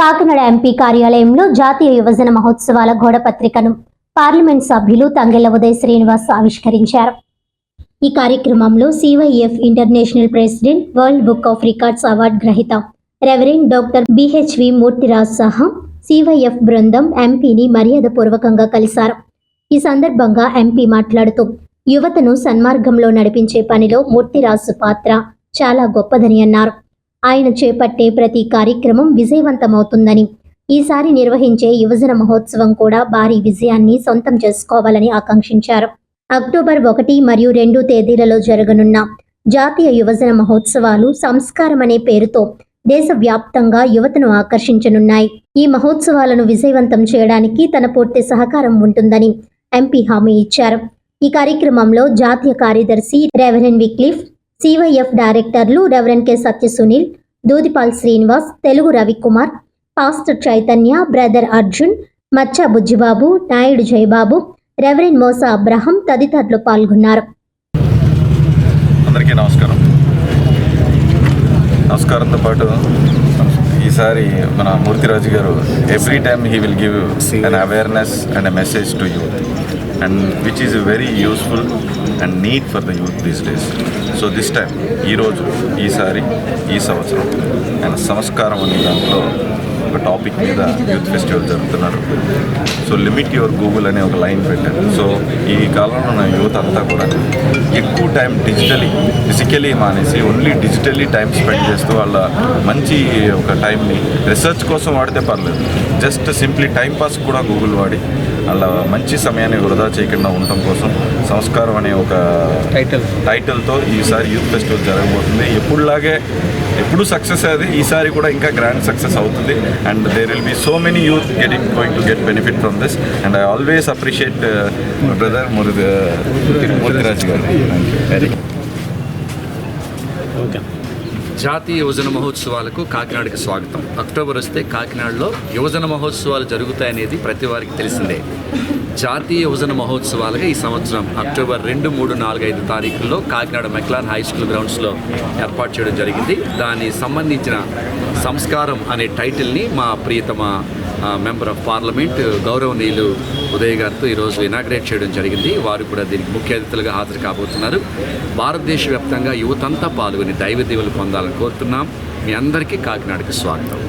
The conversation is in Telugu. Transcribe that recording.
కాకినాడ ఎంపీ కార్యాలయంలో జాతీయ యువజన మహోత్సవాల గోడపత్రికను పార్లమెంట్ సభ్యులు తంగెళ్ల ఉదయ్ శ్రీనివాస్ ఆవిష్కరించారు. ఈ కార్యక్రమంలో CYF international president, world book of records award గ్రహీత రెవరెండ్ డాక్టర్ బిహెచ్వి మూర్తిరాజ్ సహా సివైఎఫ్ బృందం ఎంపీని మర్యాదపూర్వకంగా కలిశారు. ఈ సందర్భంగా ఎంపీ మాట్లాడుతూ యువతను సన్మార్గంలో నడిపించే పనిలో మూర్తిరాజు పాత్ర చాలా గొప్పదని అన్నారు. ఆయన చేపట్టే ప్రతి కార్యక్రమం విజయవంతమవుతుందని, ఈసారి నిర్వహించే యువజన మహోత్సవం కూడా భారీ విజయాన్ని సొంతం చేసుకోవాలని ఆకాంక్షించారు. అక్టోబర్ 1 మరియు 2 తేదీలలో జరగనున్న జాతీయ యువజన మహోత్సవాలు సంస్కారం అనే పేరుతో దేశవ్యాప్తంగా యువతను ఆకర్షించనున్నాయి. ఈ మహోత్సవాలను విజయవంతం చేయడానికి తన పూర్తి సహకారం ఉంటుందని ఎంపీ హామీ ఇచ్చారు. ఈ కార్యక్రమంలో జాతీయ కార్యదర్శి రెవరెండ్ విక్లిఫ్, సివైఎఫ్ డైరెక్టర్లు రెవరెండ్ కె సత్య సునీల్, దూదిపాల్ శ్రీనివాస్, తెలుగు రవికుమార్, పాస్టర్ చైతన్య, బ్రదర్ అర్జున్, మచ్చా బుజ్జిబాబు, నాయుడు జయబాబు, రెవరెండ్ మోసా అబ్రహం తదితరులు పాల్గొన్నారు. అందరికీ నమస్కారంతో పాటు ఈసారి మన మూర్తిరాజు గారు every time he will give an awareness and a message to youth and which is very useful and need for the youth these days. So this time ఈ సంవత్సరం ఆయన సంస్కారం అనే దాంట్లో ఒక టాపిక్ మీద యూత్ ఫెస్టివల్ జరుపుతున్నారు. సో లిమిట్ యువర్ గూగుల్ అనే ఒక లైన్ పెట్టారు. సో ఈ కాలంలో ఉన్న యూత్ అంతా కూడా ఎక్కువ టైం ఫిజికలీ మానేసి ఓన్లీ డిజిటల్లీ టైం స్పెండ్ చేస్తూ వాళ్ళ మంచి ఒక టైంని రీసెర్చ్ కోసం వాడితే పర్లేదు, జస్ట్ సింప్లీ టైం పాస్ కూడా గూగుల్ వాడి అలా మంచి సమయాన్ని వృధా చేయకుండా ఉండటం కోసం సంస్కారం అనే ఒక టైటిల్తో ఈసారి యూత్ ఫెస్టివల్ జరగబోతుంది. ఎప్పుడు సక్సెస్ అది, ఈసారి కూడా ఇంకా గ్రాండ్ సక్సెస్ అవుతుంది. And there will be so many youth going to get benefit from this. And I always appreciate brother Murthyraj garu. జాతీయ యువజన మహోత్సవాలకు కాకినాడకి స్వాగతం. అక్టోబర్ వస్తే కాకినాడలో యువజన మహోత్సవాలు జరుగుతాయనేది ప్రతి వారికి తెలిసిందే. జాతీయ యువజన మహోత్సవాలుగా ఈ సంవత్సరం అక్టోబర్ 2, 3, 4, 5 తారీఖుల్లో కాకినాడ మెక్లాన్ హై స్కూల్ గ్రౌండ్స్లో ఏర్పాటు చేయడం జరిగింది. దానికి సంబంధించిన సంస్కారం అనే టైటిల్ని మా ప్రియతమ మెంబర్ ఆఫ్ పార్లమెంట్ గౌరవనీయులు ఉదయ్ గారితో ఈరోజు ఇనాగ్రేట్ చేయడం జరిగింది. వారు కూడా దీనికి ముఖ్య అతిథులుగా హాజరు కాబోతున్నారు. భారతదేశ వ్యాప్తంగా యువతంతా పాల్గొని దైవ దీవెనలు పొందాలని కోరుతున్నాం. మీ అందరికీ కాకినాడకి స్వాగతం.